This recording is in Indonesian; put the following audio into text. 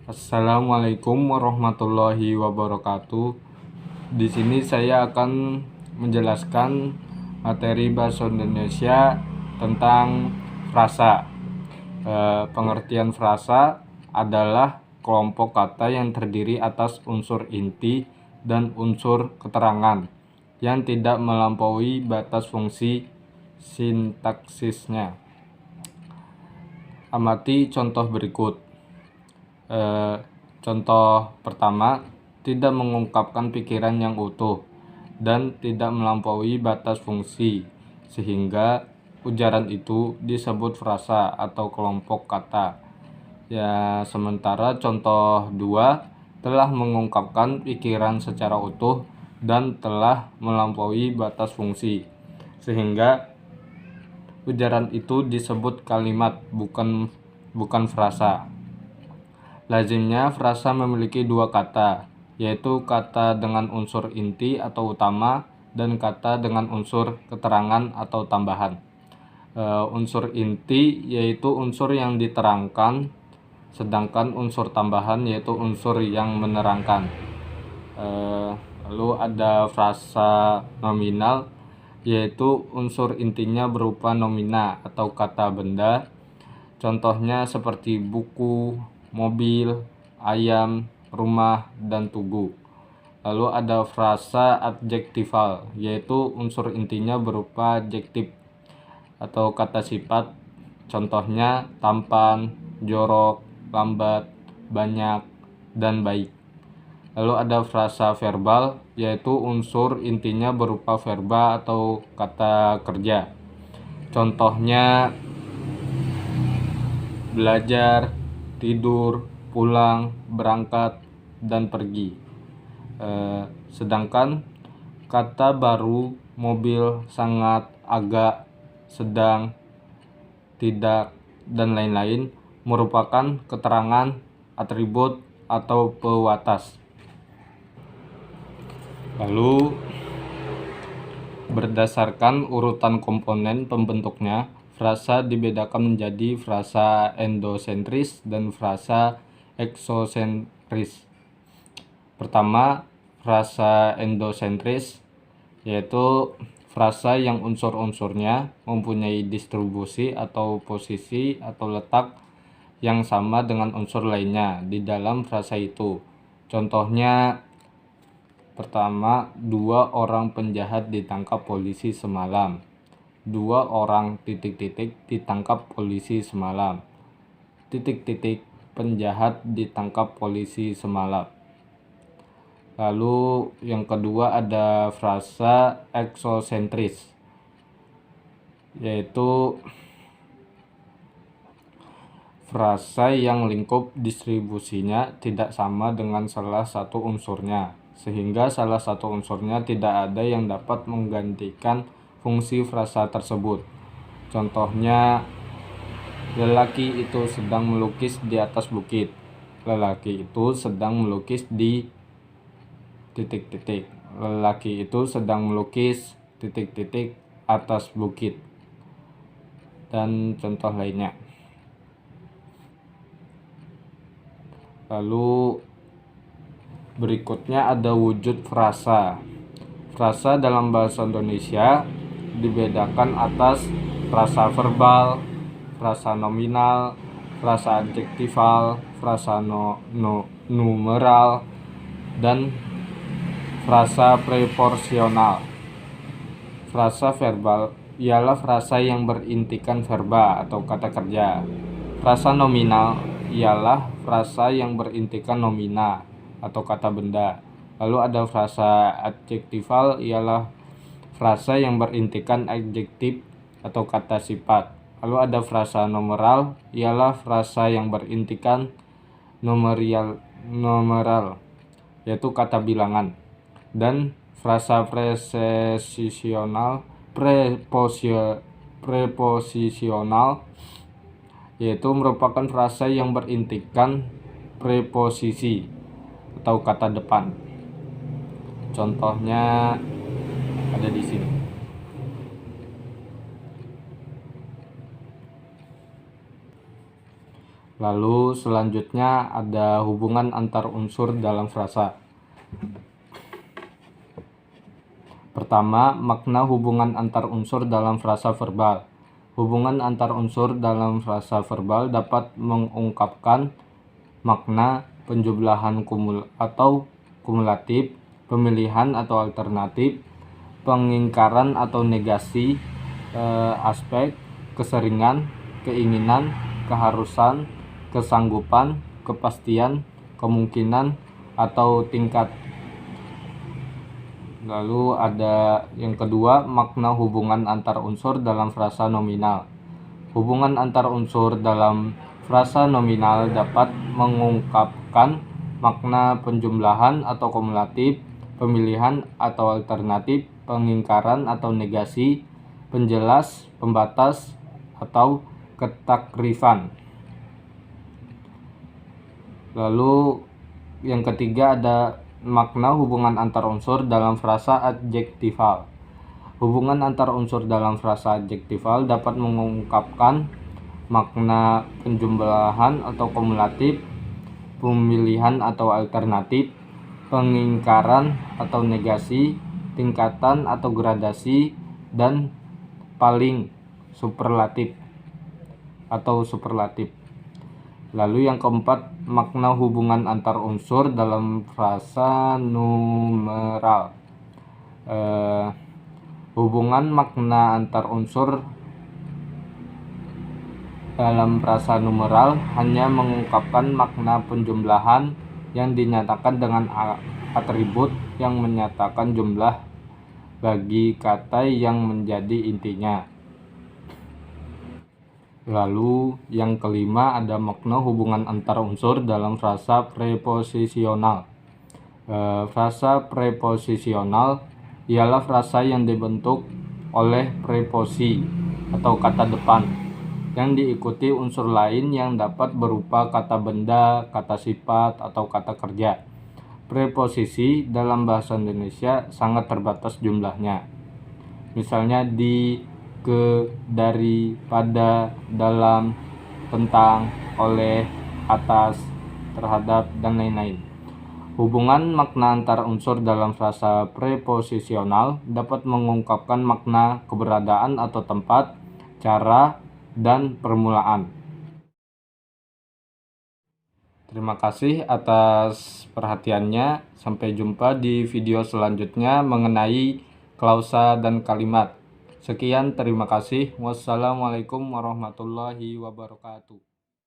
Assalamualaikum warahmatullahi wabarakatuh. Di sini saya akan menjelaskan materi bahasa Indonesia tentang frasa. Pengertian frasa adalah kelompok kata yang terdiri atas unsur inti dan unsur keterangan yang tidak melampaui batas fungsi sintaksisnya. Amati contoh berikut. Contoh pertama, tidak mengungkapkan pikiran yang utuh dan tidak melampaui batas fungsi, sehingga ujaran itu disebut frasa atau kelompok kata. Ya, sementara contoh 2 telah mengungkapkan pikiran secara utuh dan telah melampaui batas fungsi, sehingga ujaran itu disebut kalimat, bukan frasa. Lazimnya frasa memiliki dua kata, yaitu kata dengan unsur inti atau utama dan kata dengan unsur keterangan atau tambahan. Unsur inti yaitu unsur yang diterangkan, sedangkan unsur tambahan yaitu unsur yang menerangkan. Lalu ada frasa nominal, yaitu unsur intinya berupa nomina atau kata benda. Contohnya seperti buku, mobil, ayam, rumah, dan tugu. Lalu ada frasa adjektifal, yaitu unsur intinya berupa adjektif atau kata sifat. Contohnya tampan, jorok, lambat, banyak, dan baik. Lalu ada frasa verbal, yaitu unsur intinya berupa verba atau kata kerja. Contohnya belajar, tidur, pulang, berangkat, dan pergi. Sedangkan kata baru, mobil, sangat, agak, sedang, tidak, dan lain-lain merupakan keterangan, atribut, atau pewatas. Lalu berdasarkan urutan komponen pembentuknya, frasa dibedakan menjadi frasa endosentris dan frasa eksosentris. Pertama, frasa endosentris, yaitu frasa yang unsur-unsurnya mempunyai distribusi atau posisi atau letak yang sama dengan unsur lainnya di dalam frasa itu. Contohnya, pertama, 2 orang penjahat ditangkap polisi semalam. 2 orang ... ditangkap polisi semalam. ... penjahat ditangkap polisi semalam. Lalu yang kedua ada frasa eksosentris, yaitu frasa yang lingkup distribusinya tidak sama dengan salah satu unsurnya, sehingga salah satu unsurnya tidak ada yang dapat menggantikan fungsi frasa tersebut. Contohnya, lelaki itu sedang melukis di atas bukit. Lelaki itu sedang melukis di ... Lelaki itu sedang melukis ... atas bukit. Dan contoh lainnya. Lalu berikutnya ada wujud frasa. Frasa dalam bahasa Indonesia dibedakan atas frasa verbal, frasa nominal, frasa adjektifal, frasa numeral, dan frasa preporsional. Frasa verbal ialah frasa yang berintikan verba atau kata kerja. Frasa nominal ialah frasa yang berintikan nomina atau kata benda. Lalu ada frasa adjektifal, ialah frasa yang berintikan adjektif atau kata sifat. Lalu ada frasa numeral, ialah frasa yang berintikan numeral, yaitu kata bilangan. Dan frasa preposisional, yaitu merupakan frasa yang berintikan preposisi atau kata depan. Contohnya ada di sini. Lalu selanjutnya ada hubungan antar unsur dalam frasa. Pertama, makna hubungan antar unsur dalam frasa verbal. Hubungan antar unsur dalam frasa verbal dapat mengungkapkan makna penjumlahan atau kumulatif, pemilihan atau alternatif, pengingkaran atau negasi, aspek, keseringan, keinginan, keharusan, kesanggupan, kepastian, kemungkinan, atau tingkat. Lalu ada yang kedua, makna hubungan antar unsur dalam frasa nominal. Hubungan antar unsur dalam frasa nominal dapat mengungkapkan makna penjumlahan atau kumulatif, pemilihan atau alternatif, pengingkaran atau negasi, penjelas, pembatas, atau ketakrifan. Lalu yang ketiga ada makna hubungan antar unsur dalam frasa adjektifal. Hubungan antar unsur dalam frasa adjektifal dapat mengungkapkan makna penjumlahan atau kumulatif, pemilihan atau alternatif, pengingkaran atau negasi, tingkatan atau gradasi, dan paling superlatif atau superlatif. Lalu yang keempat, makna hubungan antar unsur dalam frasa numeral. Hubungan makna antar unsur dalam frasa numeral hanya mengungkapkan makna penjumlahan yang dinyatakan dengan atribut yang menyatakan jumlah bagi kata yang menjadi intinya. Lalu yang kelima ada makna hubungan antar unsur dalam frasa preposisional. Frasa preposisional ialah frasa yang dibentuk oleh preposi atau kata depan yang diikuti unsur lain yang dapat berupa kata benda, kata sifat, atau kata kerja. Preposisi dalam bahasa Indonesia sangat terbatas jumlahnya. Misalnya di, ke, dari, pada, dalam, tentang, oleh, atas, terhadap, dan lain-lain. Hubungan makna antar unsur dalam frasa preposisional dapat mengungkapkan makna keberadaan atau tempat, cara, dan permulaan. Terima kasih atas perhatiannya. Sampai jumpa di video selanjutnya mengenai klausa dan kalimat. Sekian, terima kasih. Wassalamualaikum warahmatullahi wabarakatuh.